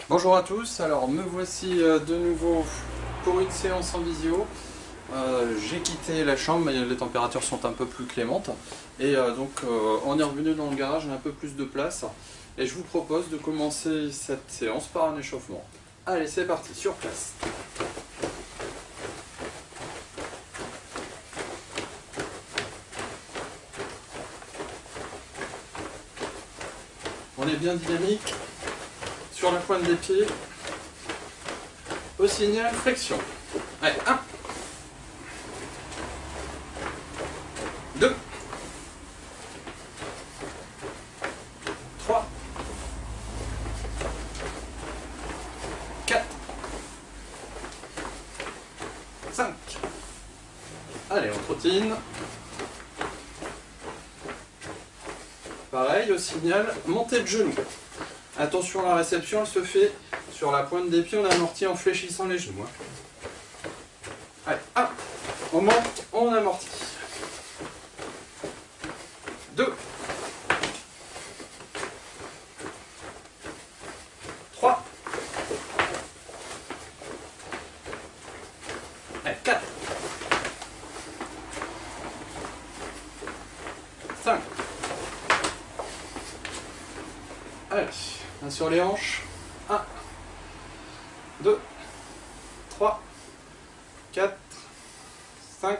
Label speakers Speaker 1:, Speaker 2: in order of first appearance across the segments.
Speaker 1: Bonjour à tous, alors me voici de nouveau pour une séance en visio. J'ai quitté la chambre, mais les températures sont un peu plus clémentes. Et on est revenu dans le garage, on a un peu plus de place. Et je vous propose de commencer cette séance par un échauffement. Allez, c'est parti, sur place. On est bien dynamique sur la pointe des pieds. Au signal, flexion. Allez, 1, 2, 3, 4, 5. Allez, on trottine. Pareil, au signal, montée de genou. Attention, la réception, elle se fait sur la pointe des pieds, on amortit en fléchissant les genoux. Allez, 1, on monte, on amortit. 2, 3, allez, 4, 5, allez, main sur les hanches, 1, 2, 3, 4, 5,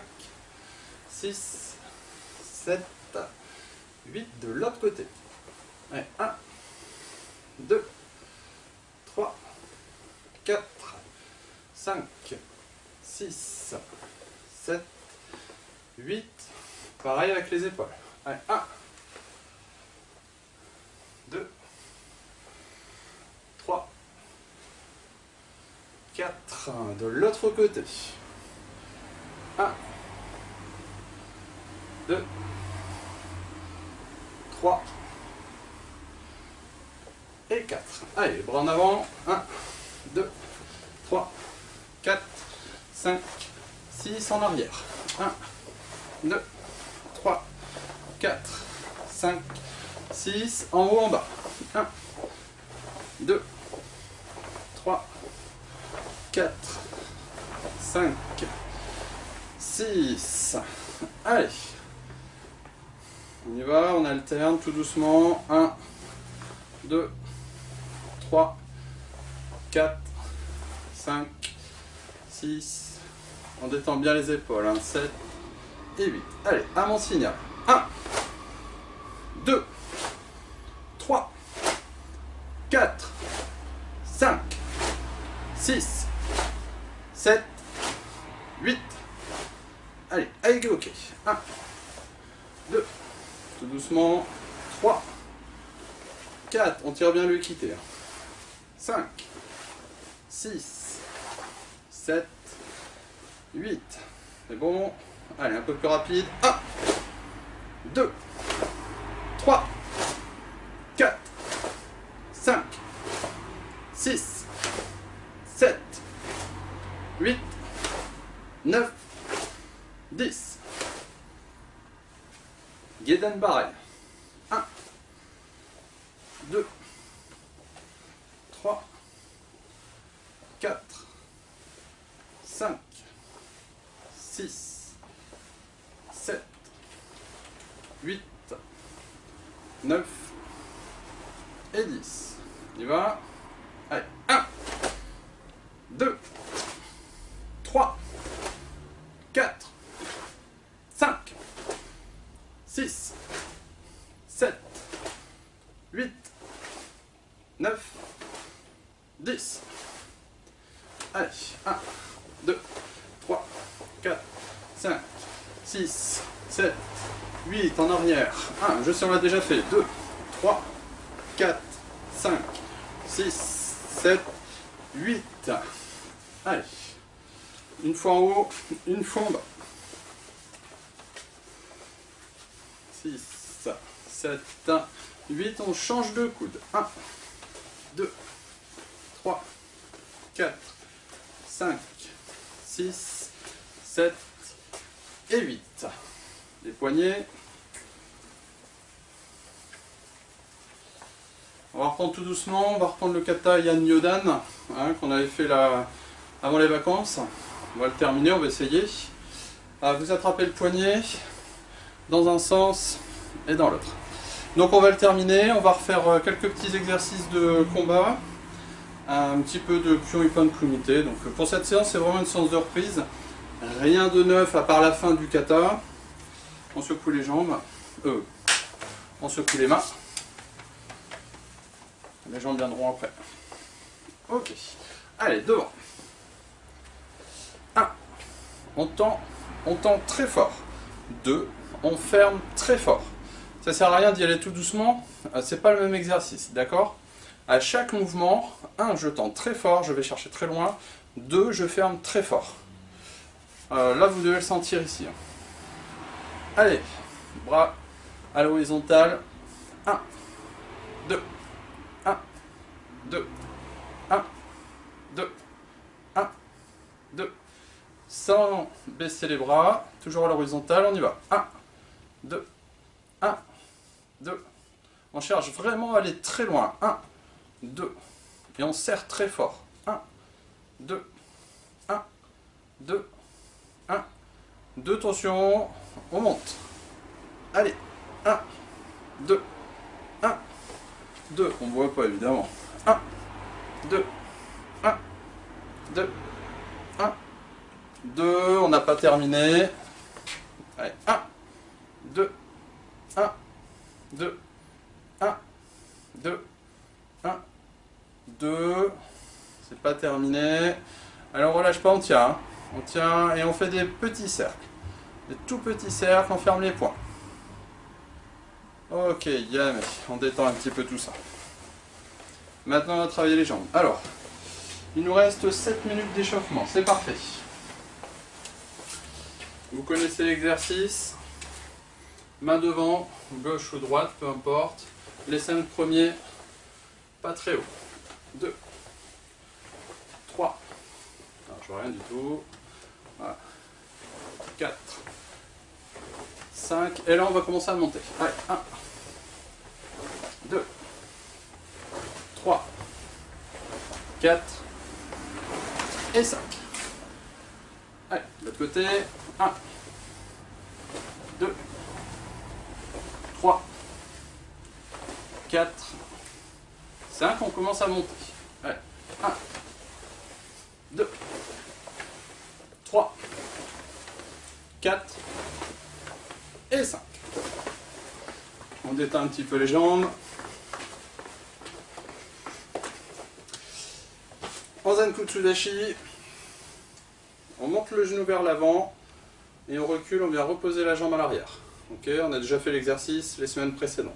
Speaker 1: 6, 7, 8, de l'autre côté. Allez, 1, 2, 3, 4, 5, 6, 7, 8. Pareil avec les épaules. Allez, 1, 2, 3, 4, de l'autre côté. 1, 2, 3 et 4. Allez, les bras en avant. 1, 2, 3, 4, 5, 6 en arrière. 1, 2, 3, 4, 5, 6 en haut, en bas. 1, 2, 3, 4, 5, 6. Allez. On y va, on alterne tout doucement. 1, 2, 3, 4, 5, 6. On détend bien les épaules. 7 et 8. Allez, à mon signal. 1, 2, 3, 4, 5, 6, 7, 8. Allez, avec ok. 1, 2, tout doucement. 3, 4, on tire bien le quitter. 5, 6, 7, 8. C'est bon. Allez, un peu plus rapide. 1, 2, 3, 4, 5, 6, 7, 8, 9, 10. Guédane barrel. 1, 2, 3, 4, 5, 6, 7, 8, 9 et 10. On y va. Allez, 1, 2, 3, 4, 5, 6, 7, 8, 9, 10. Allez, 1, 2, 3, 4, 5, 6, 7, 8 en arrière. 1, je sais, on l'a déjà fait. 2, 3, 4, 5, 6, 7, 8. Allez, une fois en haut, une fois en bas. 6, 7, 8, on change de coude. 1, 2, 3, 4, 5, 6, 7 et 8. Les poignets. On va reprendre tout tout doucement, on va reprendre le kata Yan Yodan, hein, qu'on avait fait là, avant les vacances. On va le terminer, on va essayer. Vous attrapez le poignet dans un sens et dans l'autre. Donc on va le terminer, on va refaire quelques petits exercices de combat, un petit peu de Kyo-Ippon Kumite. Donc pour cette séance, c'est vraiment une séance de reprise. Rien de neuf à part la fin du kata. On secoue les jambes, on secoue les mains. Les jambes viendront après. Ok. Allez, devant. 1. On tend très fort. 2. On ferme très fort. Ça sert à rien d'y aller tout doucement. C'est pas le même exercice, d'accord? À chaque mouvement, 1. Je tends très fort, je vais chercher très loin. 2. Je ferme très fort. Là, vous devez le sentir ici. Allez, bras à l'horizontale. 1, 2, 1, 2, 1, 2, 1, 2. Sans baisser les bras, toujours à l'horizontale, on y va. 1, 2, 1, 2. On cherche vraiment à aller très loin. 1, 2. Et on serre très fort. 1, 2, 1, 2, 1, 2. Tension, on monte. Allez, 1, 2, 1, 2. On ne voit pas évidemment. 1, 2, 1, 2, 1, 2. On n'a pas terminé. Allez, 1, 2, 1, 2, 1, 2, 1, 2. C'est pas terminé. Alors on relâche pas, on tient. Hein. On tient et on fait des petits cercles. Des tout petits cercles, on ferme les poings. Ok, yamé. On détend un petit peu tout ça. Maintenant on va travailler les jambes. Alors, il nous reste 7 minutes d'échauffement, c'est parfait. Vous connaissez l'exercice. Main devant, gauche ou droite, peu importe. Les 5 premiers, pas très haut. 2, 3, non, je vois rien du tout. Voilà. 4, 5, et là on va commencer à monter. Allez, 1, 2, 3, 4 et 5. Allez, de l'autre côté. 1, 2, 3, 4, 5. On commence à monter. Allez, 1, 2, 3, 4 et 5. On détend un petit peu les jambes. En Zankutsu Dashi, on monte le genou vers l'avant et on recule, on vient reposer la jambe à l'arrière. Ok, on a déjà fait l'exercice les semaines précédentes.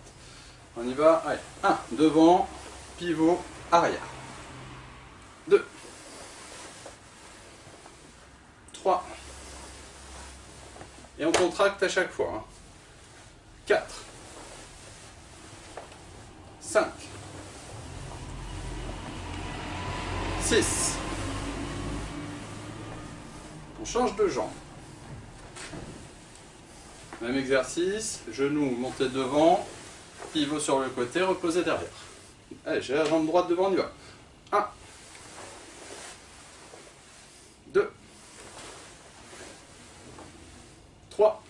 Speaker 1: On y va, allez, 1, devant, pivot, arrière. 2, 3, et on contracte à chaque fois. 4, 5, 6. On change de jambe. Même exercice, genou monté devant, pivot sur le côté, reposer derrière. Allez, j'ai la jambe droite devant, on y va. 1, 2, 3,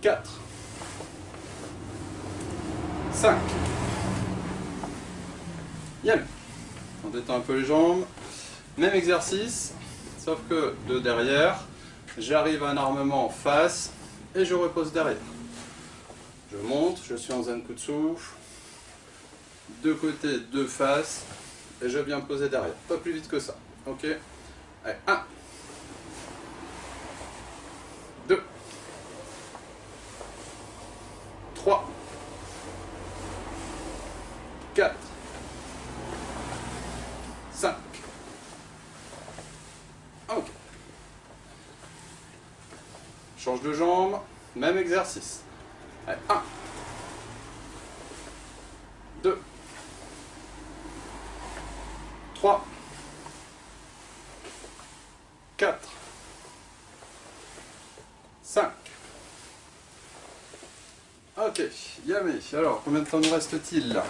Speaker 1: 4, 5. Yam. On détend un peu les jambes. Même exercice, sauf que de derrière, j'arrive à un armement en face et je repose derrière. Je monte, je suis en Zankutsu. Deux côtés, deux faces. Et je viens poser derrière. Pas plus vite que ça. Ok. Allez, 1, 2, 3, 4, 5. Ok. Change de jambe, même exercice. Allez, 1, 2, 3, 4, 5. Ok, y'a entamé. Alors, combien de temps nous reste-t-il là?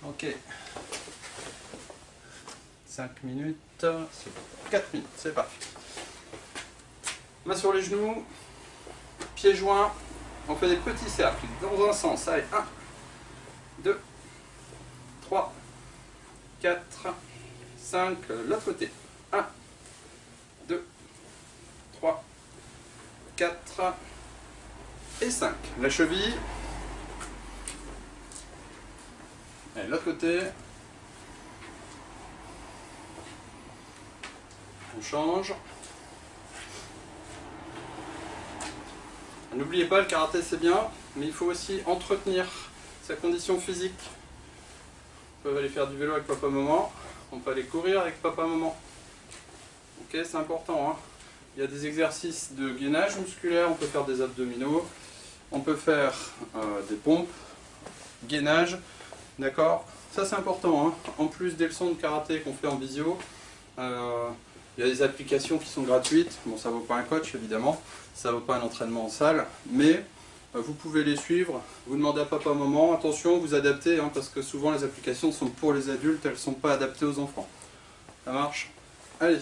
Speaker 1: Ok. 5 minutes. 4 minutes, c'est parti. Main sur les genoux. Pieds joints. On fait des petits cercles dans un sens. Allez, 1, 2, 3, 4, 5. L'autre côté. 1, 2, 3, 4 et 5. La cheville. Allez, l'autre côté. On change. N'oubliez pas, le karaté c'est bien, mais il faut aussi entretenir sa condition physique. On peut aller faire du vélo avec papa-maman, on peut aller courir avec papa-maman. Ok, c'est important, hein. Il y a des exercices de gainage musculaire, on peut faire des abdominaux, on peut faire des pompes, gainage, d'accord? Ça c'est important, hein. En plus des leçons de karaté qu'on fait en visio, il y a des applications qui sont gratuites. Bon, ça ne vaut pas un coach évidemment, ça ne vaut pas un entraînement en salle, mais vous pouvez les suivre. Vous demandez à papa, maman, attention, vous adaptez, hein, parce que souvent les applications sont pour les adultes, elles ne sont pas adaptées aux enfants. Ça marche? Allez,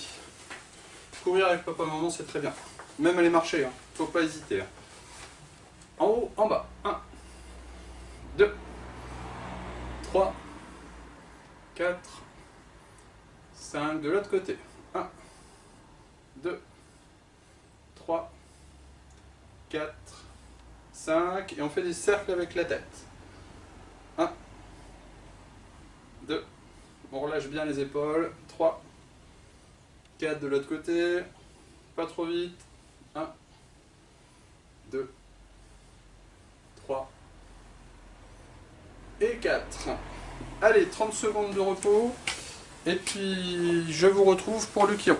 Speaker 1: courir avec papa, maman, c'est très bien. Même aller marcher, hein. Faut pas hésiter. Hein. En haut, en bas. 1, 2, 3, 4, 5, de l'autre côté. 1, 2, 3, 4, 5, et on fait des cercles avec la tête. 1, 2, on relâche bien les épaules. 3, 4 de l'autre côté, pas trop vite. 1, 2, 3 et 4. Allez, 30 secondes de repos, et puis je vous retrouve pour le Kion.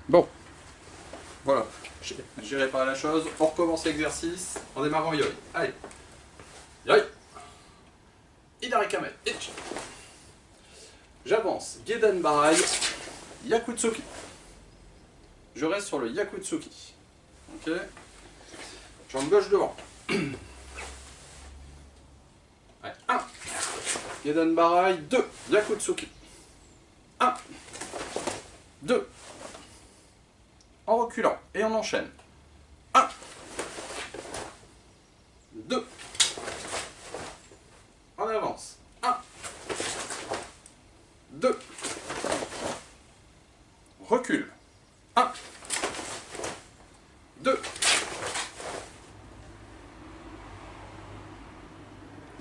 Speaker 1: Bon, voilà, j'ai réparé la chose, on recommence l'exercice en démarrant Yoi. Allez, Yoi, Idarikame, Ichi. J'avance, Gedan Barai, Yakutsuki. Je reste sur le Yakutsuki. Ok, jambe gauche devant. Allez, 1, Gedan Barai, 2, Yakutsuki. 1, 2, en reculant, et on enchaîne. 1, 2, en avance. 1, 2, recule. 1, 2,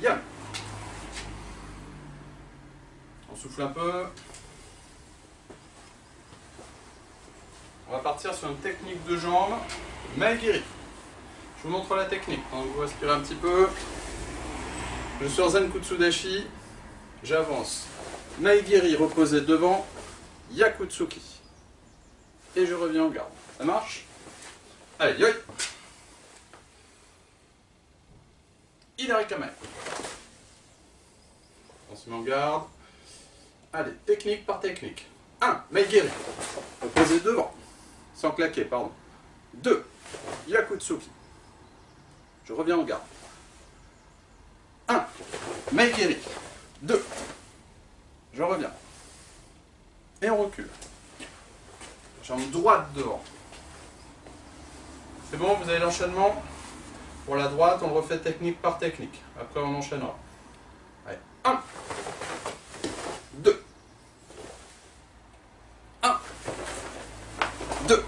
Speaker 1: yam. On souffle un peu. On va partir sur une technique de jambe, Maegiri. Je vous montre la technique, donc vous respirez un petit peu. Je suis en Zen Kutsudashi, j'avance. Maegiri reposé devant, Yakutsuki. Et je reviens en garde. Ça marche? Allez, yoi! Idarikame. On se met en garde. Allez, technique par technique. 1, Maegiri. Reposé devant. Sans claquer, pardon. 2, Yakutsuki. Je reviens en garde. 1, Maegiri. 2, je reviens. Et on recule. Jambe droite devant. C'est bon, vous avez l'enchaînement. Pour la droite, on le refait technique par technique. Après, on enchaînera. Allez, 1, 2, 1, 2.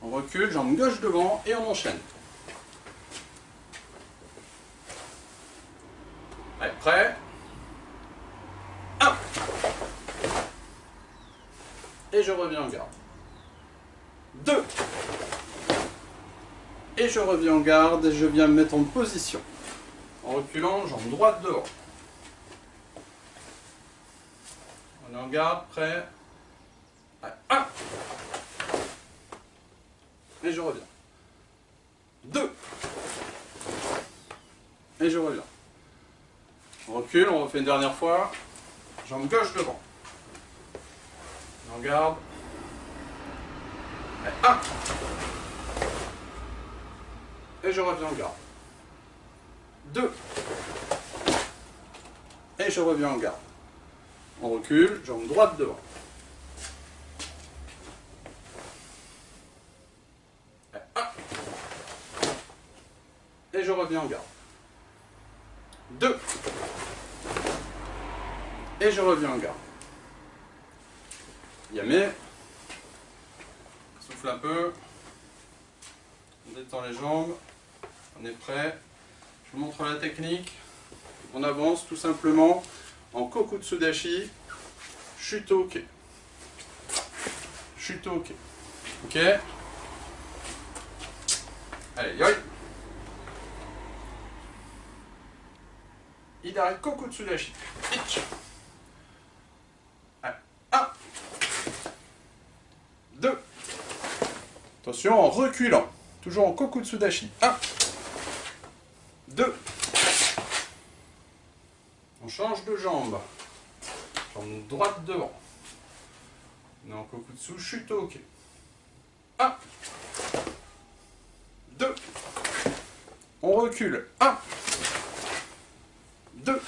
Speaker 1: On recule, jambe gauche devant et on enchaîne. Allez, prêt? 1. Et je reviens en garde. 2. Et je reviens en garde et je viens me mettre en position. En reculant, jambe droite devant. On est en garde, prêt. Allez, 1. Et je reviens. 2. Et je reviens. On recule, on refait une dernière fois. Jambe gauche devant. On est en garde. Allez, 1. Et je reviens en garde. 2. Et je reviens en garde. On recule, jambe droite devant. Allez, 1. Et je reviens en garde. 2. Et je reviens en garde. Yamé. Souffle un peu. On détend les jambes. On est prêt. Je vous montre la technique. On avance tout simplement en Kokutsudashi, Shutoke. Shutoke. Ok. Allez, yoi. Hidari Kokutsudashi. Ich. Allez, 1. 2. Attention en reculant. Toujours en Kokutsudashi. 1. 2. On change de jambe. Jambe droite devant. On est en Kokutsu Shutoke. 1. 2. On recule. 1. 2.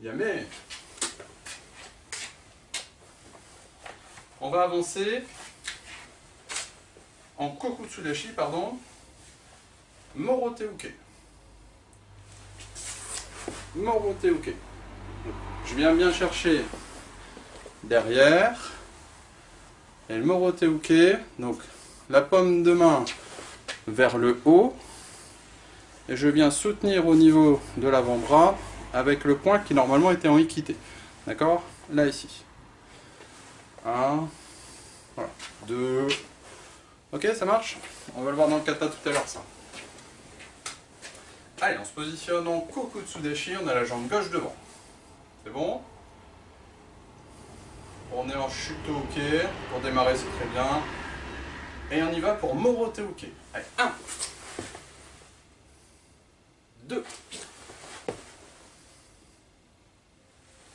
Speaker 1: Yamé. On va avancer en Kokutsudashi, pardon. Moroteuke. Moroteuke. Je viens bien chercher derrière. Et le Moroteuke, donc la paume de main vers le haut. Et je viens soutenir au niveau de l'avant-bras avec le poing qui normalement était en équité. D'accord? Là, ici. 1. Voilà. 2. Ok, ça marche? On va le voir dans le kata tout à l'heure, ça. Allez, on se positionne en Kokutsudashi, on a la jambe gauche devant. C'est bon? On est en Shutoke, pour démarrer c'est très bien. Et on y va pour Moroteuke. Allez, 1. 2.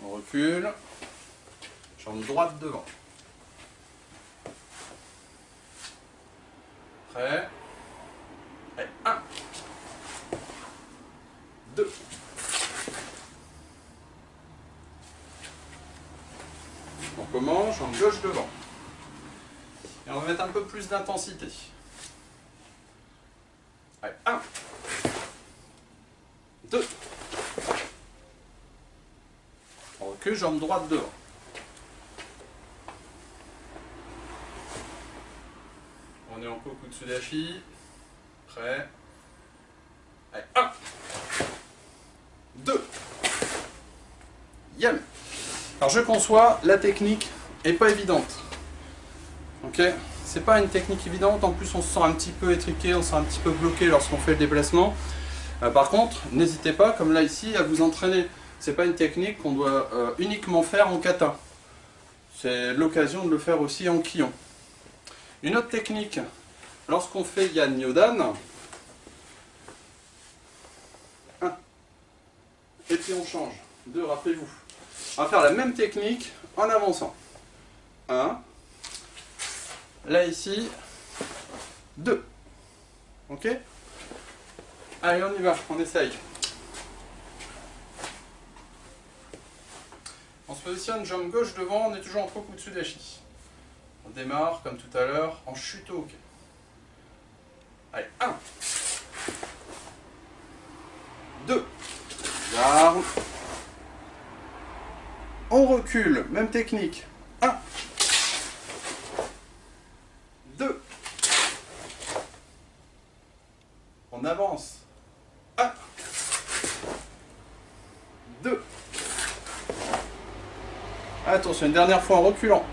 Speaker 1: On recule. Jambe droite devant. Prêt? Allez, 1. 2. On commence, jambe gauche devant. Et on va mettre un peu plus d'intensité. Allez, 1. 2. On recule, jambe droite devant. On est en Kokutsudashi. Prêt. Allez, 1. 2. Yam. Alors je conçois, la technique est pas évidente. Ok, c'est pas une technique évidente, en plus on se sent un petit peu étriqué, on se sent un petit peu bloqué lorsqu'on fait le déplacement. Par contre, n'hésitez pas, comme là ici, à vous entraîner. C'est pas une technique qu'on doit uniquement faire en kata. C'est l'occasion de le faire aussi en kion. Une autre technique, lorsqu'on fait Yan Nyodan, 1, et puis on change. 2, rappelez-vous. On va faire la même technique en avançant. 1, là ici, 2. Ok? Allez, on y va, on essaye. On se positionne jambe gauche devant, on est toujours en Kokutsudashi. On démarre, comme tout à l'heure, en Shutoke. Allez, 1. 2. Garde. On recule, même technique. 1. 2. On avance. 1. 2. Attention, une dernière fois en reculant.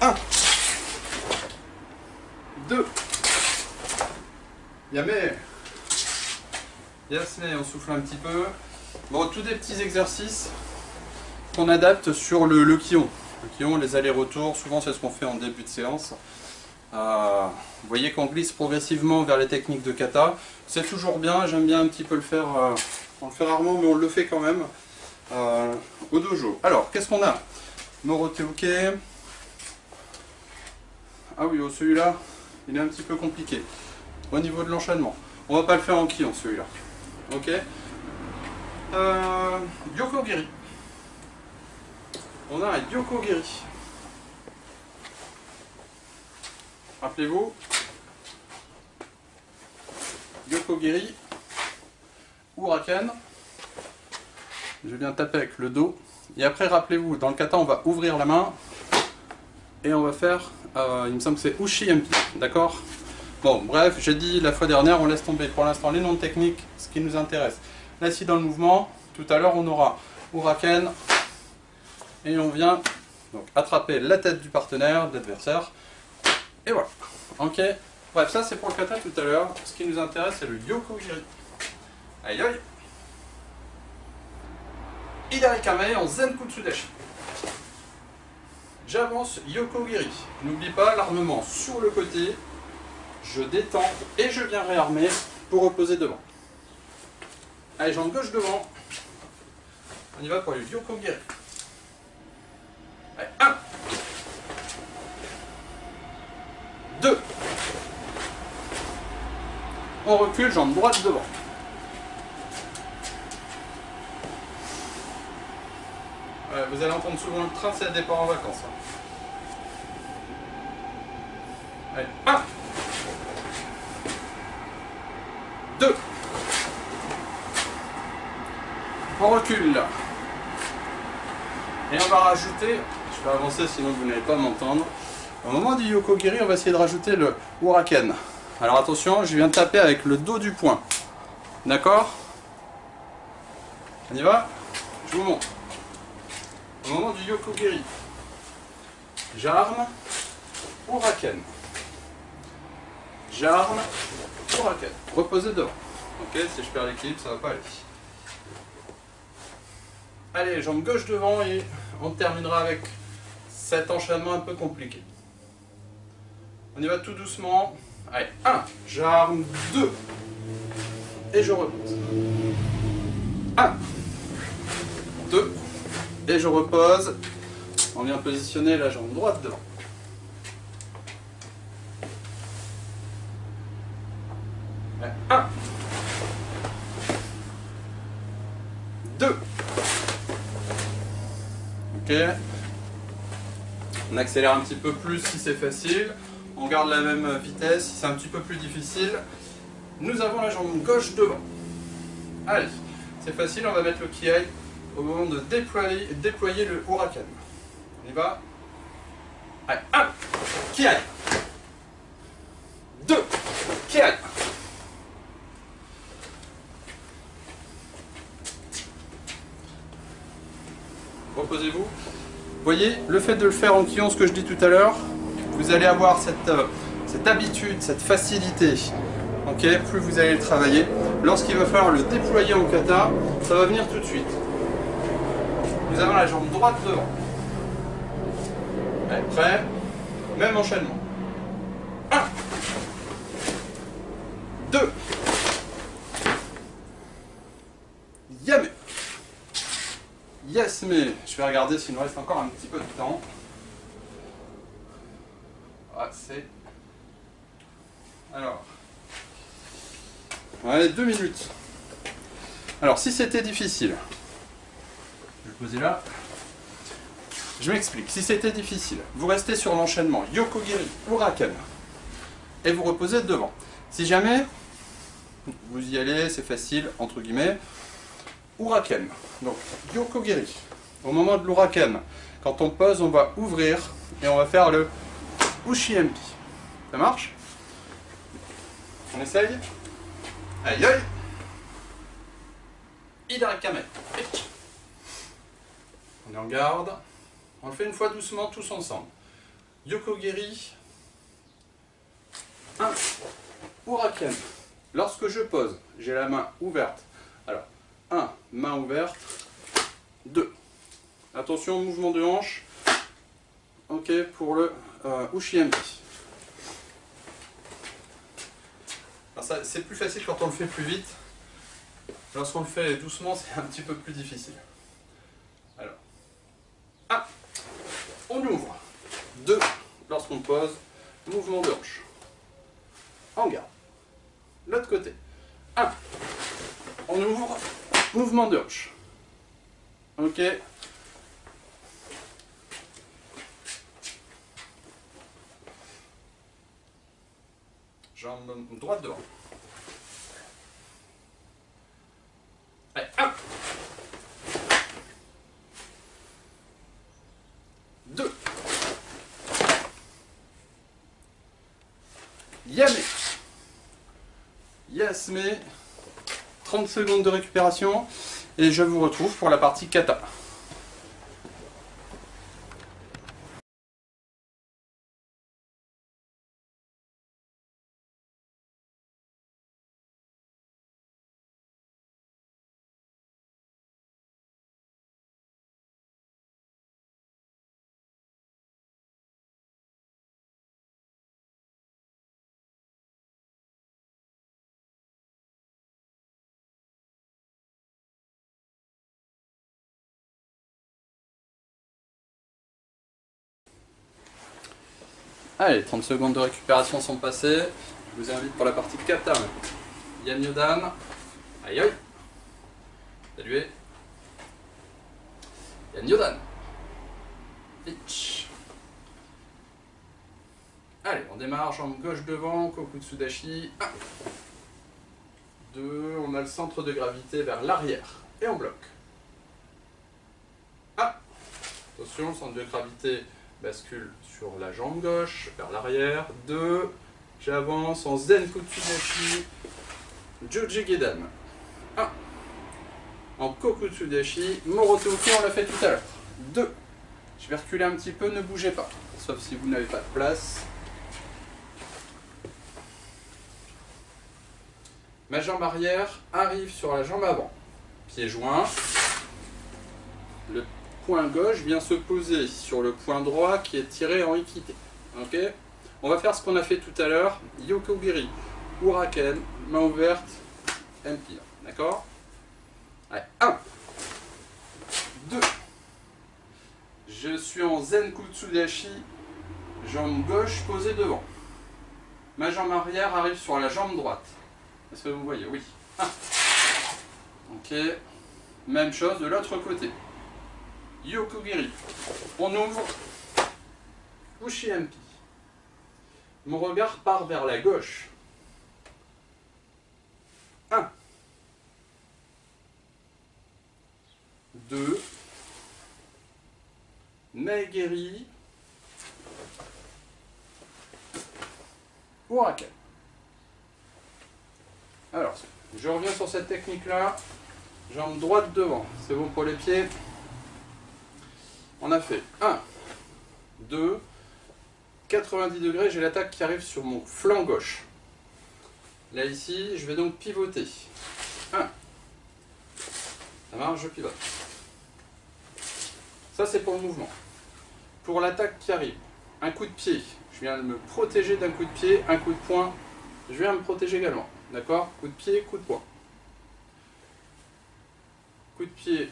Speaker 1: 1. 2. Yamé. Yes, mais on souffle un petit peu. Bon, tous des petits exercices qu'on adapte sur le kion. Le kion, les allers-retours, souvent c'est ce qu'on fait en début de séance. Vous voyez qu'on glisse progressivement vers les techniques de kata. C'est toujours bien, j'aime bien un petit peu le faire. On le fait rarement, mais on le fait quand même au dojo. Alors, qu'est-ce qu'on a? Moroteuke. Ah oui, celui-là, il est un petit peu compliqué. Au niveau de l'enchaînement. On va pas le faire en kion, celui-là. Ok. Yokogiri. On a un Yokogiri. Rappelez-vous, Yokogiri, Huraken. Je viens taper avec le dos. Et après, rappelez-vous, dans le kata, on va ouvrir la main et on va faire, il me semble que c'est Ushi-Empi, d'accord? Bon, bref, j'ai dit la fois dernière, on laisse tomber pour l'instant les noms techniques, ce qui nous intéresse. Là, ici, dans le mouvement, tout à l'heure, on aura Huraken et on vient donc attraper la tête du partenaire, de l'adversaire. Et voilà. Ok. Bref, ça c'est pour le kata tout à l'heure. Ce qui nous intéresse, c'est le Yokogiri. Aïe aïe. Hidari Kame en Zenkutsudashi. J'avance Yokogiri. N'oublie pas l'armement sur le côté. Je détends et je viens réarmer pour reposer devant. Allez, jambe gauche devant. On y va pour le Yokogiri. Allez, 1. 2. On recule, jambe droite devant. Ouais, vous allez entendre souvent le train, c'est le départ en vacances. Allez, 1. 2. On recule là. Et on va rajouter, je vais avancer sinon vous n'allez pas m'entendre. Au moment du Yokogiri, on va essayer de rajouter le Huraken. Alors attention, je viens de taper avec le dos du poing. D'accord? On y va? Je vous montre. Au moment du Yokogiri, j'arme, Huraken. J'arme, Huraken. Reposez devant. Ok, si je perds l'équilibre, ça va pas aller. Allez, jambe gauche devant et on terminera avec cet enchaînement un peu compliqué. On y va tout doucement. Allez, 1, j'arme, 2, et je repose. 1, 2, et je repose. On vient positionner la jambe droite devant. Allez, 1, 2. Ok. On accélère un petit peu plus si c'est facile. On garde la même vitesse si c'est un petit peu plus difficile. Nous avons la jambe gauche devant. Allez, c'est facile, on va mettre le kiai au moment de déployer le Huraken. On y va. Allez, 1, kiai. 2, kiai. Reposez-vous. Vous voyez, le fait de le faire en kion, ce que je dis tout à l'heure, vous allez avoir cette habitude, cette facilité. Ok, plus vous allez le travailler. Lorsqu'il va falloir le déployer en kata, ça va venir tout de suite. Nous avons la jambe droite devant. Allez, prêt. Même enchaînement. 1, 2, yame. Yes, mais je vais regarder s'il nous reste encore un petit peu de temps. Ah, c'est... Alors... Ouais, 2 minutes. Alors, si c'était difficile... Je vais le poser là. Je m'explique. Si c'était difficile, vous restez sur l'enchaînement Yokogiri, Huraken. Et vous reposez devant. Si jamais, vous y allez, c'est facile, entre guillemets... Huraken. Donc, Yokogiri. Au moment de l'Huraken, quand on pose, on va ouvrir et on va faire le Ushi-Empi. Ça marche? On essaye? Aïe aïe! Hidari Kame. On est en garde. On le fait une fois doucement, tous ensemble. Yokogiri. 1. Huraken. Lorsque je pose, j'ai la main ouverte. Alors, 1, main ouverte. 2. Attention, mouvement de hanche. Ok, pour le Ushi-Empi. C'est plus facile quand on le fait plus vite. Lorsqu'on le fait doucement, c'est un petit peu plus difficile. Alors, 1, on ouvre. 2, lorsqu'on pose, mouvement de hanche. En garde. L'autre côté. 1, on ouvre, mouvement de hanche. Ok. Jambe droite devant. Allez, 1. 2. Yame. Yasme. 30 secondes de récupération. Et je vous retrouve pour la partie kata. Allez, 30 secondes de récupération sont passées. Je vous invite pour la partie kata. Yanyodan. Aïe aïe. Saluez. Yanyodan. Ich. Allez, on démarre, jambe gauche devant, Kokutsudashi. 1. 2, on a le centre de gravité vers l'arrière. Et on bloque. 1. Attention, le centre de gravité bascule sur la jambe gauche, vers l'arrière. 2, j'avance en Zen Kutsudashi, Juji Gedan. 1, en Kokutsudashi, Morotoki, on l'a fait tout à l'heure. 2, je vais reculer un petit peu, ne bougez pas, sauf si vous n'avez pas de place. Ma jambe arrière arrive sur la jambe avant, pied joint. Le point gauche vient se poser sur le point droit qui est tiré en Ikite. Ok, on va faire ce qu'on a fait tout à l'heure, Yokogiri, Uraken, main ouverte, Empi. D'accord? Allez, 1, 2, je suis en Zen Kutsudashi, jambe gauche posée devant. Ma jambe arrière arrive sur la jambe droite. Est-ce que vous voyez? Oui. 1. Ok, même chose de l'autre côté. Yokogiri. On ouvre. Ushi-Empi. Mon regard part vers la gauche. 1. 2. Naegiri. Uraken. Alors, je reviens sur cette technique-là. Jambe droite devant. C'est bon pour les pieds. On a fait 1, 2, 90 degrés, j'ai l'attaque qui arrive sur mon flanc gauche. Là ici, je vais donc pivoter. 1, ça marche, je pivote. Ça c'est pour le mouvement. Pour l'attaque qui arrive, un coup de pied, je viens de me protéger d'un coup de pied, un coup de poing, je viens me protéger également. D'accord? Coup de pied, coup de poing. Coup de pied,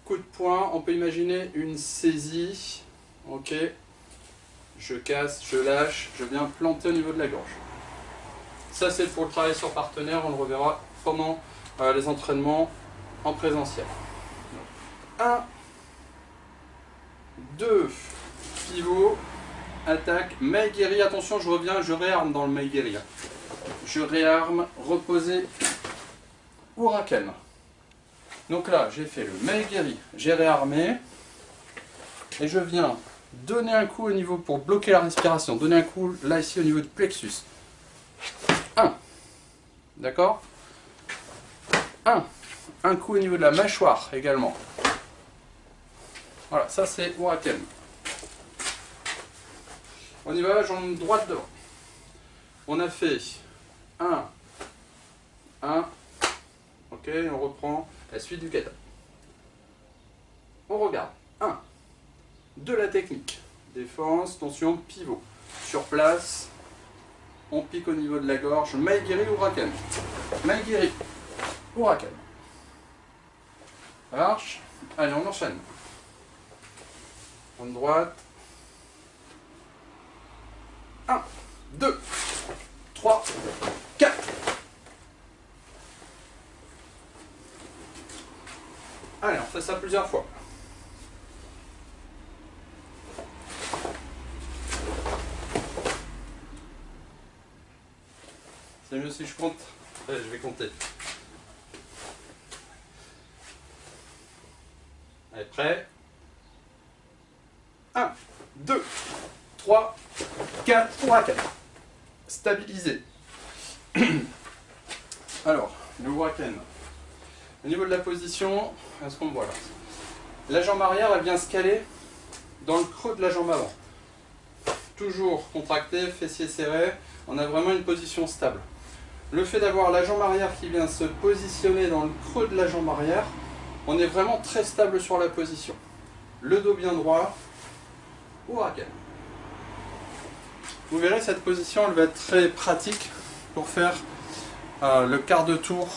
Speaker 1: coup de poing, on peut imaginer une saisie. Ok, je casse, je lâche, je viens planter au niveau de la gorge. Ça c'est pour le travail sur partenaire, on le reverra pendant les entraînements en présentiel. 1, 2, pivot, attaque, Maegiri, attention je reviens, je réarme dans le Maegiri. Je réarme, reposer, Uraken. Donc là, j'ai fait le Maegiri, j'ai réarmé, et je viens donner un coup au niveau pour bloquer la respiration, donner un coup là ici au niveau du plexus. 1, d'accord? 1, un coup au niveau de la mâchoire également. Voilà, ça c'est Uraken. On y va, jambe droite devant. On a fait 1, 1. Ok, on reprend la suite du kata. On regarde. 1. De la technique. Défense, tension, pivot. Sur place, on pique au niveau de la gorge. Maegiri ou Raken. Maegiri ou Raken. Marche. Allez, on enchaîne. En droite. 1, 2, 3, 4. Allez, on fait ça plusieurs fois. C'est mieux si je compte. Allez, je vais compter. Allez, prêt. 1, 2, 3, 4, 3, 4. Stabilisé. Alors, le Waken. Au niveau de la position, est-ce qu'on voit là? La jambe arrière, elle vient se caler dans le creux de la jambe avant. Toujours contracté, fessier serré. On a vraiment une position stable. Le fait d'avoir la jambe arrière qui vient se positionner dans le creux de la jambe arrière, on est vraiment très stable sur la position. Le dos bien droit, Huracan. Vous verrez, cette position, elle va être très pratique pour faire le quart de tour.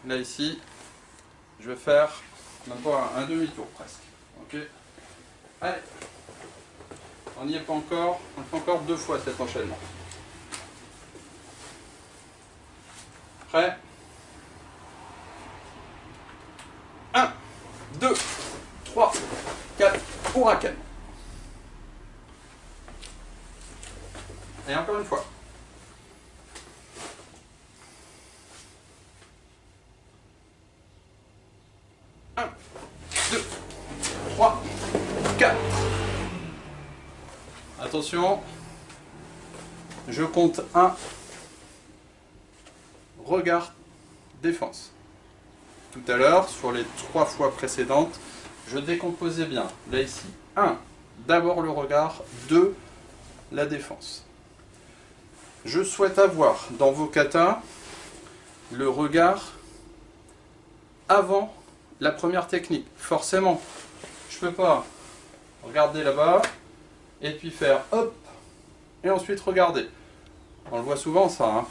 Speaker 1: Là, ici, je vais faire même pas un demi-tour presque. Ok. Allez. On n'y est pas encore. On fait encore 2 fois cet enchaînement. Prêt? 1, 2, 3, 4, Huracan. Et encore une fois. 1, 2, 3, 4. Attention. Je compte 1. Regard, défense. Tout à l'heure, sur les 3 fois précédentes, je décomposais bien. Là, ici, 1, d'abord le regard, 2, la défense. Je souhaite avoir dans vos katas le regard avant la première technique. Forcément, je ne peux pas regarder là-bas et puis faire hop et ensuite regarder. On le voit souvent ça, hein.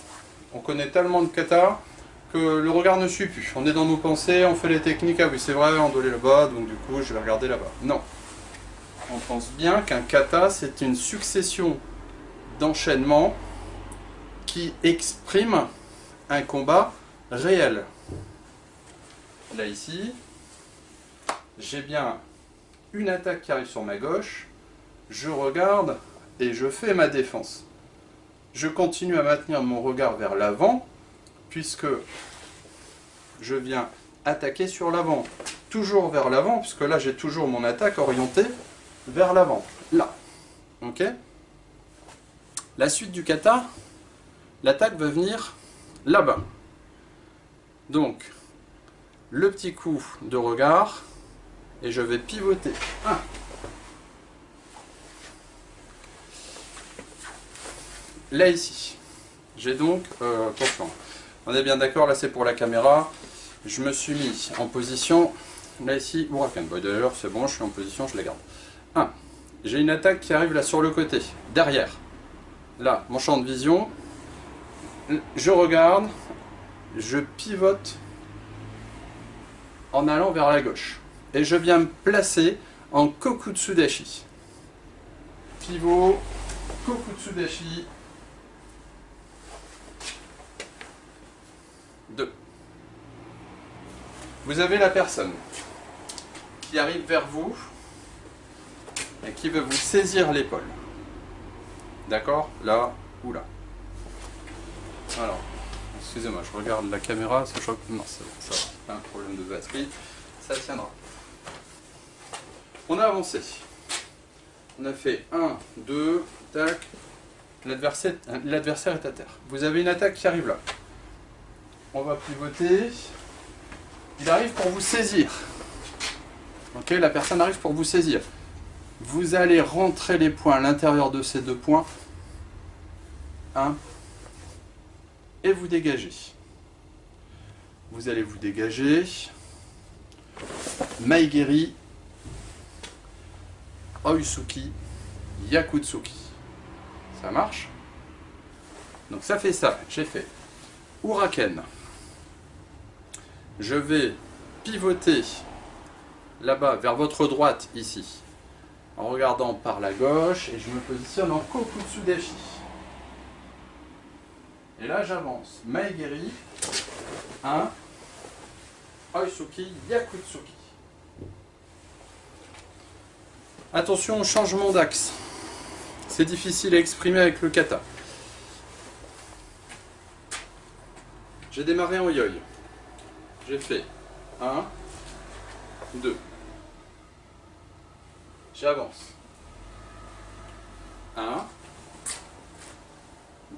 Speaker 1: On connaît tellement de kata que le regard ne suit plus. On est dans nos pensées, on fait les techniques, ah oui c'est vrai, on doit aller là-bas, donc du coup je vais regarder là-bas. Non. On pense bien qu'un kata c'est une succession d'enchaînements qui exprime un combat réel. Là ici, j'ai bien une attaque qui arrive sur ma gauche, je regarde et je fais ma défense. Je continue à maintenir mon regard vers l'avant, puisque je viens attaquer sur l'avant. Toujours vers l'avant, puisque là j'ai toujours mon attaque orientée vers l'avant. Là. Ok? La suite du kata, l'attaque va venir là-bas. Donc, le petit coup de regard, et je vais pivoter. 1. Là ici, j'ai donc, attention, on est bien d'accord, là c'est pour la caméra, je me suis mis en position, là ici, Huracan. Bon, d'ailleurs c'est bon, je suis en position, je la garde. 1. J'ai une attaque qui arrive là sur le côté, derrière. Là, mon champ de vision, je regarde, je pivote en allant vers la gauche. Et je viens me placer en Kokutsudashi. Pivot, Kokutsudashi. 2. Vous avez la personne qui arrive vers vous et qui veut vous saisir l'épaule. D'accord? Là ou là. Alors, excusez-moi, je regarde la caméra, ça choque. Non, ça va, pas un problème de batterie, ça tiendra. On a avancé. On a fait 1, 2, tac. L'adversaire est à terre. Vous avez une attaque qui arrive là. On va pivoter. Il arrive pour vous saisir. Ok, la personne arrive pour vous saisir. Vous allez rentrer les poings à l'intérieur de ces 2 points. 1, et vous dégagez. Vous allez vous dégager. Maigeri, Oitsuki, Yakutsuki. Ça marche? Donc ça fait ça. J'ai fait Uraken. Je vais pivoter là-bas vers votre droite ici en regardant par la gauche et je me positionne en Kokutsudashi. Et là j'avance. Maigeri, 1, Oitsuki, Yakutsuki. Attention au changement d'axe. C'est difficile à exprimer avec le kata. J'ai démarré en yoi. J'ai fait 1, 2. J'avance. 1,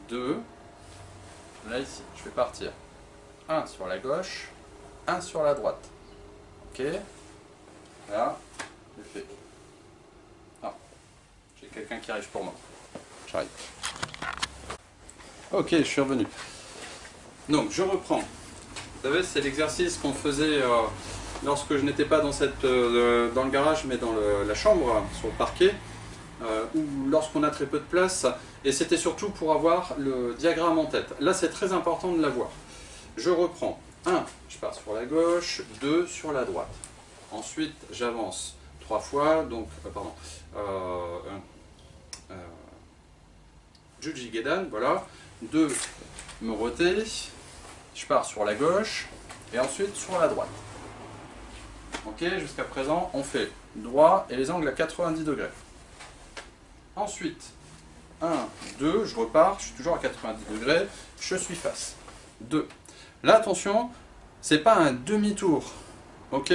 Speaker 1: 2. Là ici, je vais partir. 1 sur la gauche, 1 sur la droite. Ok. Là, j'ai fait. Ah, j'ai quelqu'un qui arrive pour moi. J'arrive. Ok, je suis revenu. Donc, je reprends. Vous savez, c'est l'exercice qu'on faisait lorsque je n'étais pas dans, dans le garage, mais dans la chambre, sur le parquet, ou lorsqu'on a très peu de place. Et c'était surtout pour avoir le diagramme en tête. Là, c'est très important de l'avoir. Je reprends. 1, je pars sur la gauche, 2 sur la droite. Ensuite, j'avance 3 fois, donc, Juji Gedan, voilà. 2, me roter, je pars sur la gauche, et ensuite sur la droite. Ok, jusqu'à présent, on fait droit et les angles à 90 degrés. Ensuite, 1, 2, je repars, je suis toujours à 90 degrés, je suis face. 2. Là, attention, c'est pas un demi-tour, ok?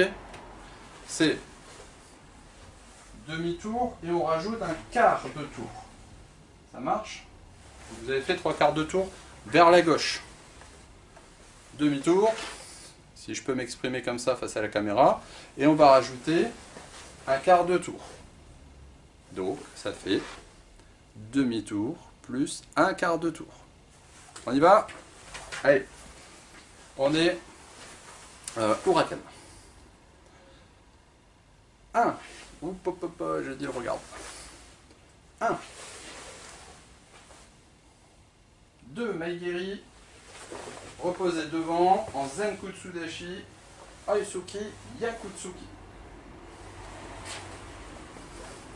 Speaker 1: C'est demi-tour et on rajoute un quart de tour. Ça marche? Vous avez fait 3/4 de tour vers la gauche. Demi-tour, si je peux m'exprimer comme ça face à la caméra, et on va rajouter un quart de tour. Donc, ça fait demi-tour plus un quart de tour. On y va? Allez, on est Uraken. 1. Je dis le regarde. 1. 2. Maigeri. Reposez devant en Zenkutsudashi, Oitsuki, Yakutsuki.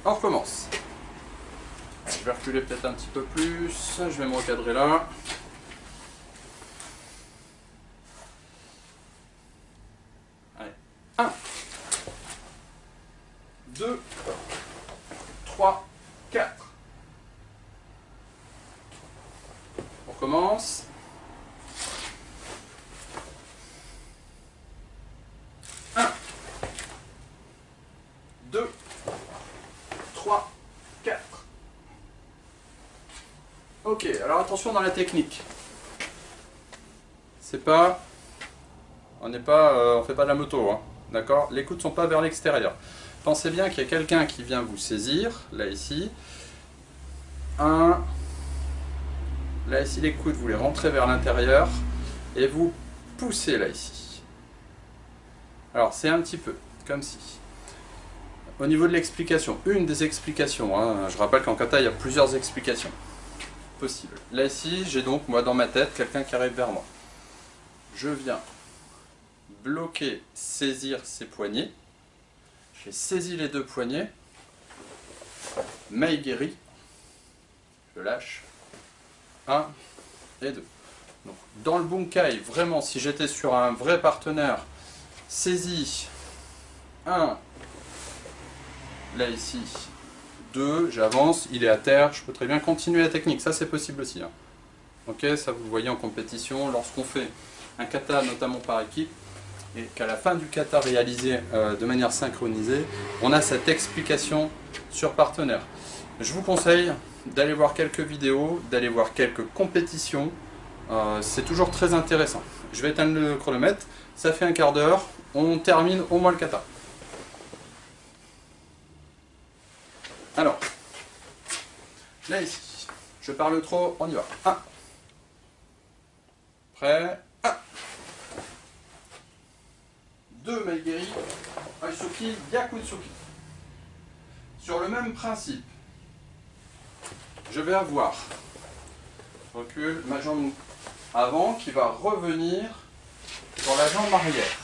Speaker 1: On recommence. Je vais reculer peut-être un petit peu plus. Je vais me recadrer là. Allez. 1, 2, 3, 4. On recommence. 1, 2, 3, 4. Ok, alors attention dans la technique. C'est pas... On fait pas de la moto, hein, d'accord? Les coudes ne sont pas vers l'extérieur. Pensez bien qu'il y a quelqu'un qui vient vous saisir, là ici. 1. Là ici, les coudes, vous les rentrez vers l'intérieur et vous poussez là ici. Alors, c'est un petit peu comme si. Au niveau de l'explication, une des explications, hein, je rappelle qu'en kata, il y a plusieurs explications possibles. Là ici, j'ai donc, moi, dans ma tête, quelqu'un qui arrive vers moi. Je viens bloquer, saisir ses poignets. J'ai saisi les deux poignets. Maigeri. Je lâche. 1 et 2. Donc, dans le bunkai, vraiment, si j'étais sur un vrai partenaire, saisi. 1. Là, ici. 2. J'avance. Il est à terre. Je peux très bien continuer la technique. Ça, c'est possible aussi. Hein. Ok, ça, vous le voyez en compétition. Lorsqu'on fait un kata, notamment par équipe, et qu'à la fin du kata réalisé de manière synchronisée, on a cette explication sur partenaire. Je vous conseille d'aller voir quelques vidéos, d'aller voir quelques compétitions, c'est toujours très intéressant. Je vais éteindre le chronomètre, ça fait un quart d'heure, on termine au moins le kata. Alors, là ici, je parle trop, on y va. 1, Prêt? 1, 2 Maegiri, Oisuki, Yakutsuki. Sur le même principe, je vais avoir, recule, ma jambe avant qui va revenir sur la jambe arrière.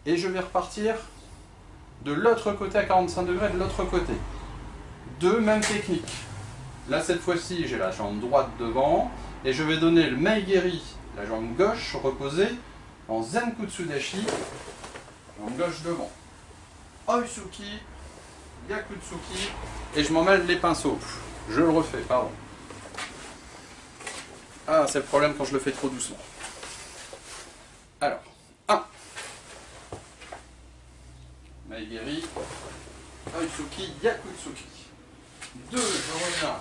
Speaker 1: Et je vais repartir de l'autre côté à 45 degrés, de l'autre côté. Deux mêmes techniques. Là, cette fois-ci, j'ai la jambe droite devant et je vais donner le Maegiri, la jambe gauche reposée en Zenkutsudashi, jambe gauche devant. Oisuki, Yakutsuki, et je m'en mêle les pinceaux. Je le refais, pardon. Ah, c'est le problème quand je le fais trop doucement. Alors, 1. Maegiri, Oisuki, Yakutsuki. 2, je reviens.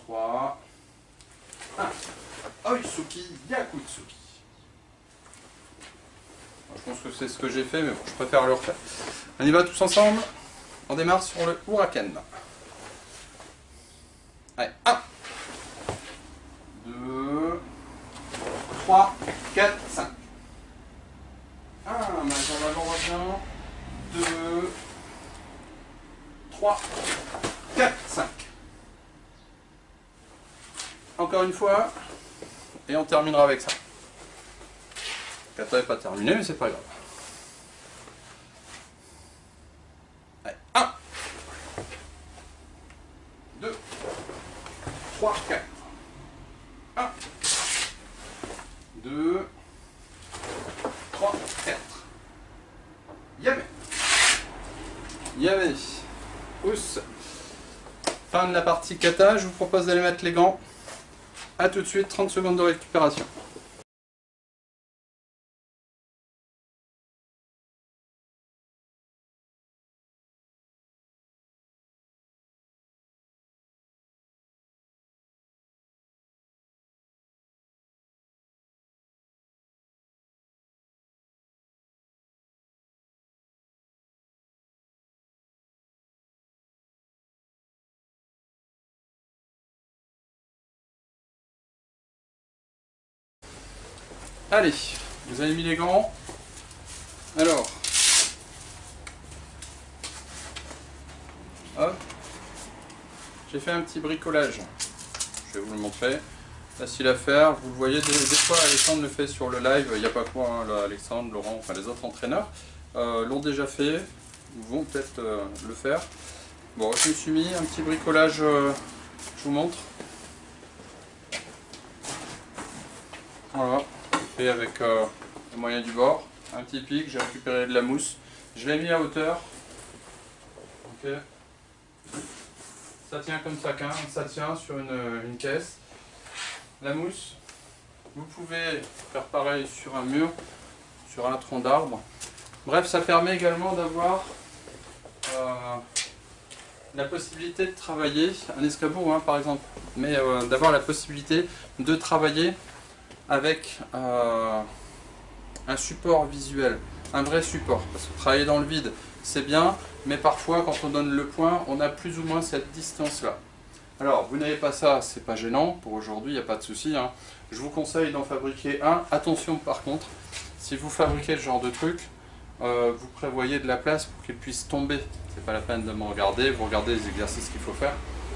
Speaker 1: 3. 1. Oisuki, Yakutsuki. Je pense que c'est ce que j'ai fait, mais bon, je préfère le refaire. On y va tous ensemble. On démarre sur le Huracan. Allez, 1, 2, 3, 4, 5. 1, maintenant on revient. 2, 3, 4, 5. Encore une fois, et on terminera avec ça. Kata n'est pas terminé, mais c'est pas grave. Allez, 1, 2, 3, 4. 1, 2, 3, 4. Yamé. Yamé. Ous. Fin de la partie kata, je vous propose d'aller mettre les gants. A tout de suite, 30 secondes de récupération. Allez, vous avez mis les gants. Alors, hop, j'ai fait un petit bricolage. Je vais vous le montrer. Facile à faire. Vous le voyez, des fois Alexandre le fait sur le live. Il n'y a pas que moi, hein, là, Alexandre, Laurent, enfin les autres entraîneurs l'ont déjà fait. Ou vont peut-être le faire. Bon, je me suis mis un petit bricolage. Je vous montre. Voilà. Fait avec le moyen du bord, un petit pic, j'ai récupéré de la mousse, je l'ai mis à hauteur, ok, ça tient comme ça tient sur une caisse, la mousse, vous pouvez faire pareil sur un mur, sur un tronc d'arbre, bref ça permet également d'avoir la possibilité de travailler, un escabeau hein, par exemple, mais d'avoir la possibilité de travailler avec un support visuel, un vrai support, parce que travailler dans le vide c'est bien, mais parfois quand on donne le point, on a plus ou moins cette distance là. Alors vous n'avez pas ça, c'est pas gênant, pour aujourd'hui il n'y a pas de souci, hein. Je vous conseille d'en fabriquer un. Attention par contre, si vous fabriquez ce genre de truc, vous prévoyez de la place pour qu'il puisse tomber, c'est pas la peine de me regarder, vous regardez les exercices qu'il faut faire,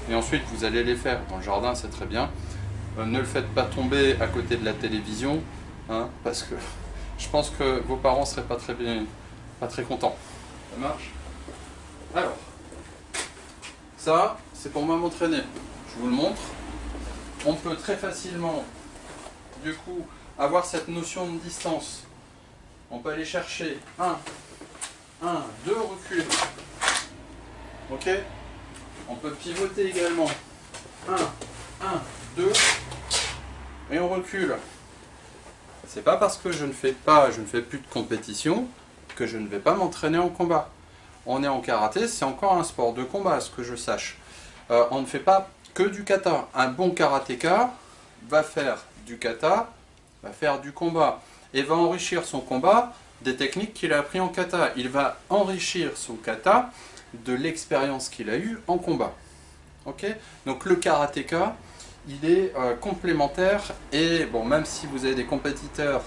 Speaker 1: et ensuite vous allez les faire, dans le jardin c'est très bien. Ne le faites pas tomber à côté de la télévision, hein, parce que je pense que vos parents seraient pas très contents. Ça marche? Alors, ça, c'est pour moi m'entraîner. Je vous le montre. On peut très facilement, du coup, avoir cette notion de distance. On peut aller chercher 1, 2, reculer. Ok? On peut pivoter également. 1, 2. Et on recule. C'est pas parce que je ne fais plus de compétition que je ne vais pas m'entraîner en combat. On est en karaté, c'est encore un sport de combat, à ce que je sache. On ne fait pas que du kata. Un bon karatéka va faire du kata, va faire du combat, et va enrichir son combat des techniques qu'il a appris en kata. Il va enrichir son kata de l'expérience qu'il a eue en combat. Ok? Donc le karatéka, il est complémentaire. Et bon, même si vous avez des compétiteurs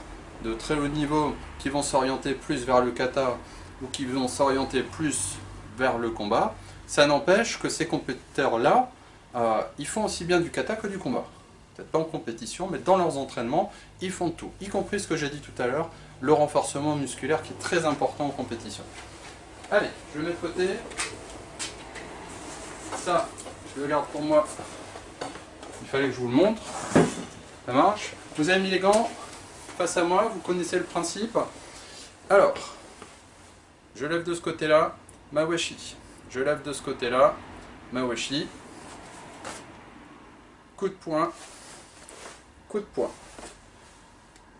Speaker 1: de très haut niveau qui vont s'orienter plus vers le kata ou qui vont s'orienter plus vers le combat, ça n'empêche que ces compétiteurs-là, ils font aussi bien du kata que du combat. Peut-être pas en compétition, mais dans leurs entraînements, ils font tout, y compris ce que j'ai dit tout à l'heure, le renforcement musculaire qui est très important en compétition. Allez, je le mets de côté. Ça, je le garde pour moi. Il fallait que je vous le montre. Ça marche. Vous avez mis les gants face à moi, vous connaissez le principe. Alors, je lève de ce côté-là, Mawashi. Je lève de ce côté-là, Mawashi. Coup de poing. Coup de poing.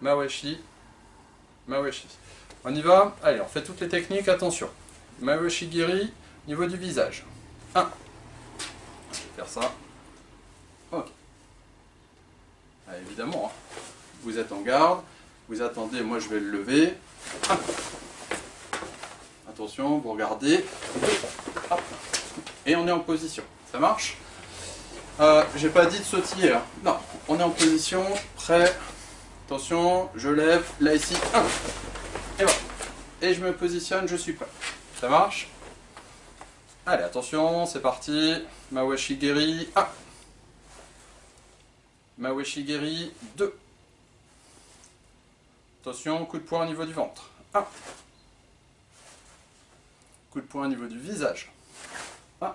Speaker 1: Mawashi. Mawashi. On y va. Allez, on fait toutes les techniques, attention. Mawashi Giri, niveau du visage. 1. Je vais faire ça. Ok. Ah, évidemment, hein. Vous êtes en garde. Vous attendez, moi je vais le lever. 1. Attention, vous regardez. 2. Hop. Et on est en position. Ça marche? J'ai pas dit de sautiller. Hein. Non, on est en position. Prêt. Attention, je lève. Là, ici. 1. Et voilà. Et je me positionne, je suis prêt. Ça marche? Allez, attention, c'est parti. Mawashi Geri, 1. Mawashi Geri, 2. Attention, coup de poing au niveau du ventre. 1. Coup de poing au niveau du visage. 1.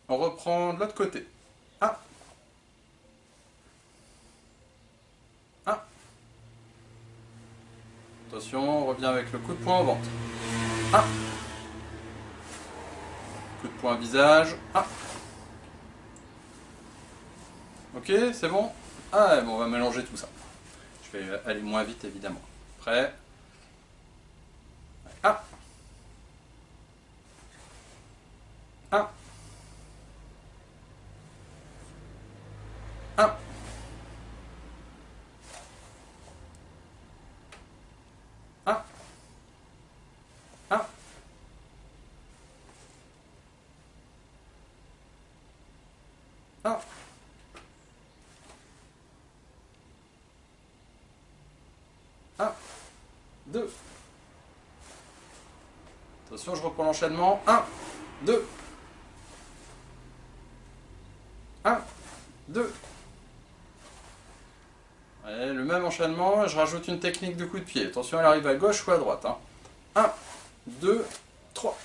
Speaker 1: On reprend de l'autre côté. 1. 1. Attention, on revient avec le coup de poing au ventre. 1. Coup de poing visage. 1. Ok, c'est bon? Ah, bon, on va mélanger tout ça. Je vais aller moins vite, évidemment. Prêt? 1. 1. 1. 1. 1. 1. 1, 2. Attention, je reprends l'enchaînement. 1, 2. 1, 2. Allez, le même enchaînement, je rajoute une technique de coup de pied. Attention, elle arrive à gauche ou à droite. 1, 2, 3.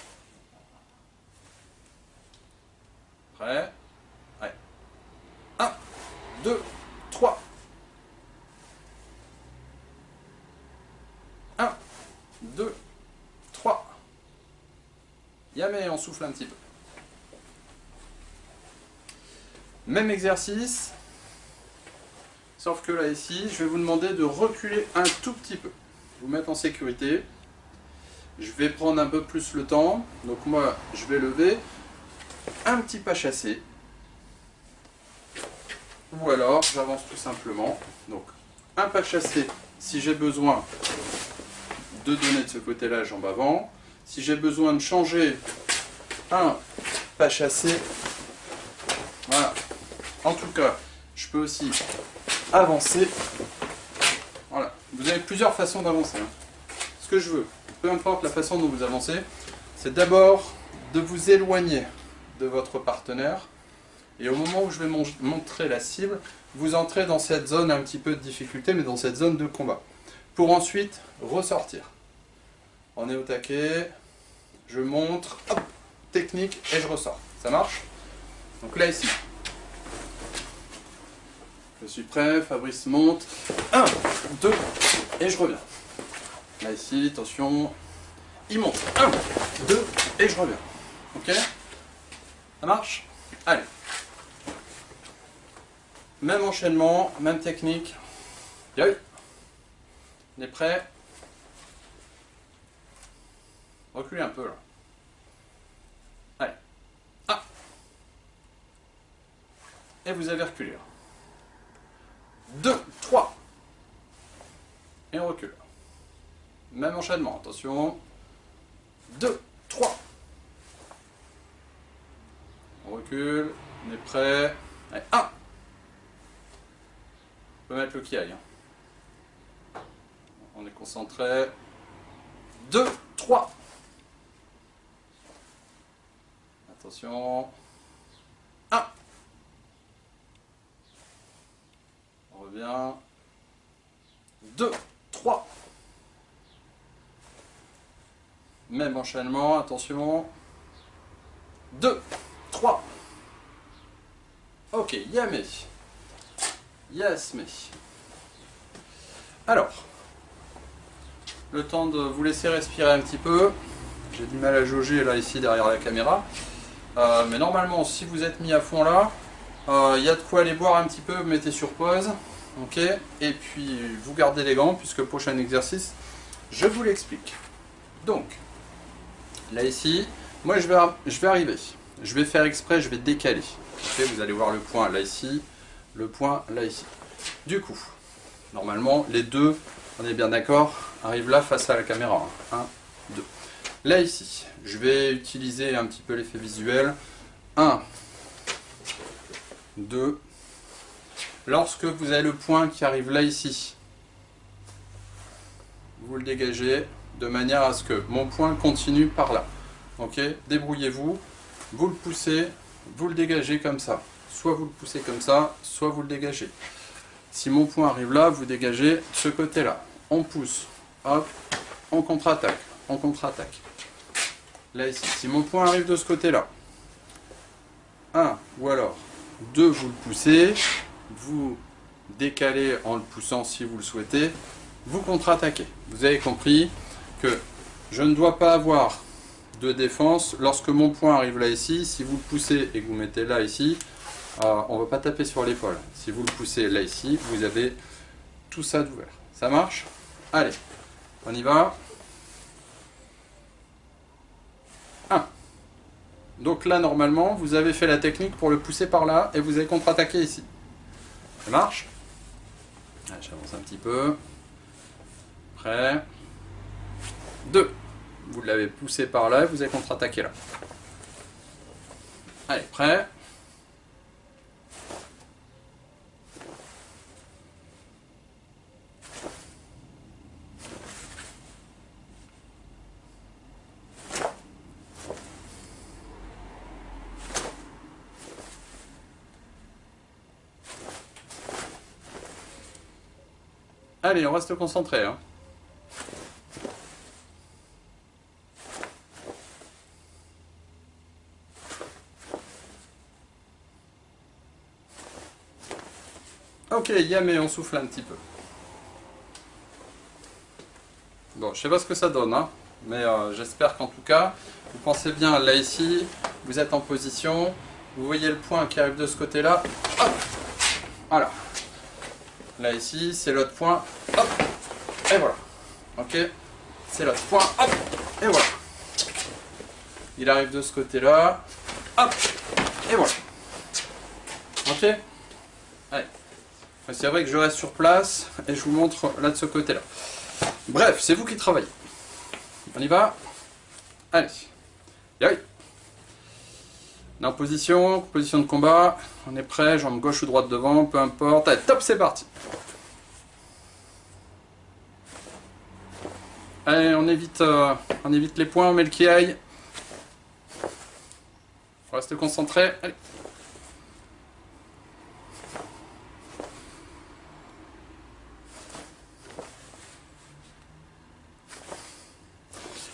Speaker 1: Prêt? Allez. 1, 2, 3. 1, 2, 3. Yamé, on souffle un petit peu. Même exercice, sauf que là, ici, je vais vous demander de reculer un tout petit peu. Vous mettre en sécurité. Je vais prendre un peu plus le temps. Donc moi, je vais lever un petit pas chassé. Ou alors, j'avance tout simplement. Donc, un pas chassé si j'ai besoin de donner de ce côté-là jambe avant. Si j'ai besoin de changer un pas chassé, voilà. En tout cas, je peux aussi avancer. Voilà. Vous avez plusieurs façons d'avancer. Ce que je veux, peu importe la façon dont vous avancez, c'est d'abord de vous éloigner de votre partenaire. Et au moment où je vais montrer la cible, vous entrez dans cette zone un petit peu de difficulté, mais dans cette zone de combat. Pour ensuite ressortir. On est au taquet, je montre, hop, technique, et je ressors. Ça marche? Donc là, ici. Je suis prêt, Fabrice monte. 1, 2, et je reviens. Là, ici, attention. Il monte. 1, 2, et je reviens. Ok? Ça marche? Allez. Même enchaînement, même technique. Yoi. On est prêt? Reculez un peu là. Allez. Ah. Et vous avez reculé là. 2, 3. Et on recule. Même enchaînement, attention. 2, 3. On recule. On est prêt. Allez, 1. On peut mettre le qui aille. On est concentré. 2, 3. Attention. 1. On revient. 2, 3. Même enchaînement, attention. 2, 3. Ok, yamé. Yes, mais. Alors, le temps de vous laisser respirer un petit peu. J'ai du mal à jauger là, ici, derrière la caméra. Mais normalement, si vous êtes mis à fond là, il y a de quoi aller boire un petit peu, vous mettez sur pause. Ok, et puis vous gardez les gants, puisque prochain exercice, je vous l'explique. Donc, là ici, moi je vais arriver. Je vais faire exprès, je vais décaler. Okay, vous allez voir le point là ici, le point là ici. Du coup, normalement, les deux, on est bien d'accord, arrivent là face à la caméra. 1, 2. Là ici, je vais utiliser un petit peu l'effet visuel. 1, 2. Lorsque vous avez le point qui arrive là ici, vous le dégagez de manière à ce que mon point continue par là. Ok, débrouillez-vous, vous le poussez, vous le dégagez comme ça. Soit vous le poussez comme ça, soit vous le dégagez. Si mon point arrive là, vous dégagez de ce côté-là. On pousse, hop, on contre-attaque, on contre-attaque. Là ici, si mon point arrive de ce côté-là, 1 ou alors 2, vous le poussez, vous décalez en le poussant si vous le souhaitez, vous contre-attaquez. Vous avez compris que je ne dois pas avoir de défense lorsque mon point arrive là ici. Si vous le poussez et que vous mettez là ici, on ne va pas taper sur l'épaule. Si vous le poussez là ici, vous avez tout ça d'ouvert. Ça marche? Allez, on y va. 1. Donc là, normalement, vous avez fait la technique pour le pousser par là et vous avez contre-attaqué ici. Ça marche? Allez, j'avance un petit peu. Prêt. 2. Vous l'avez poussé par là et vous avez contre-attaqué là. Allez, prêt. Allez, on reste concentré. Hein. Ok, yamé, on souffle un petit peu. Bon, je sais pas ce que ça donne, hein, mais j'espère qu'en tout cas, vous pensez bien là ici, vous êtes en position, vous voyez le point qui arrive de ce côté-là, hop, voilà. Là ici, c'est l'autre point, hop, et voilà. Ok, c'est l'autre point, hop, et voilà. Il arrive de ce côté-là, hop, et voilà. Ok. Allez. C'est vrai que je reste sur place et je vous montre là de ce côté-là. Bref, c'est vous qui travaillez. On y va? Allez. Allez. On est en position de combat. On est prêt, jambe gauche ou droite devant, peu importe. Allez, top, c'est parti. Allez, on évite les points, on met le kiai. On reste concentré. Allez.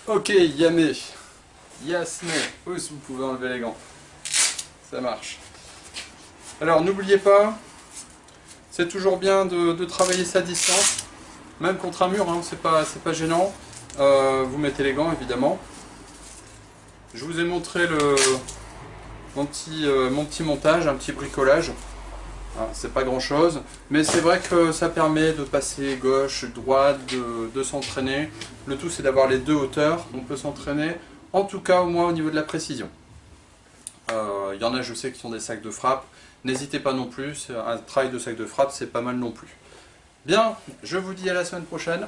Speaker 1: Ok, yamé. Yasmé. Vous pouvez enlever les gants. Ça marche. Alors, n'oubliez pas, c'est toujours bien de travailler sa distance. Même contre un mur, hein, c'est pas gênant. Vous mettez les gants, évidemment. Je vous ai montré mon petit montage, un petit bricolage. Hein, c'est pas grand chose, mais c'est vrai que ça permet de passer gauche, droite, de s'entraîner. Le tout c'est d'avoir les deux hauteurs, on peut s'entraîner, en tout cas au moins au niveau de la précision. Il y en a, je sais, qui sont des sacs de frappe, n'hésitez pas non plus, un travail de sac de frappe c'est pas mal non plus. Bien, je vous dis à la semaine prochaine,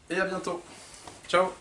Speaker 1: et à bientôt, ciao.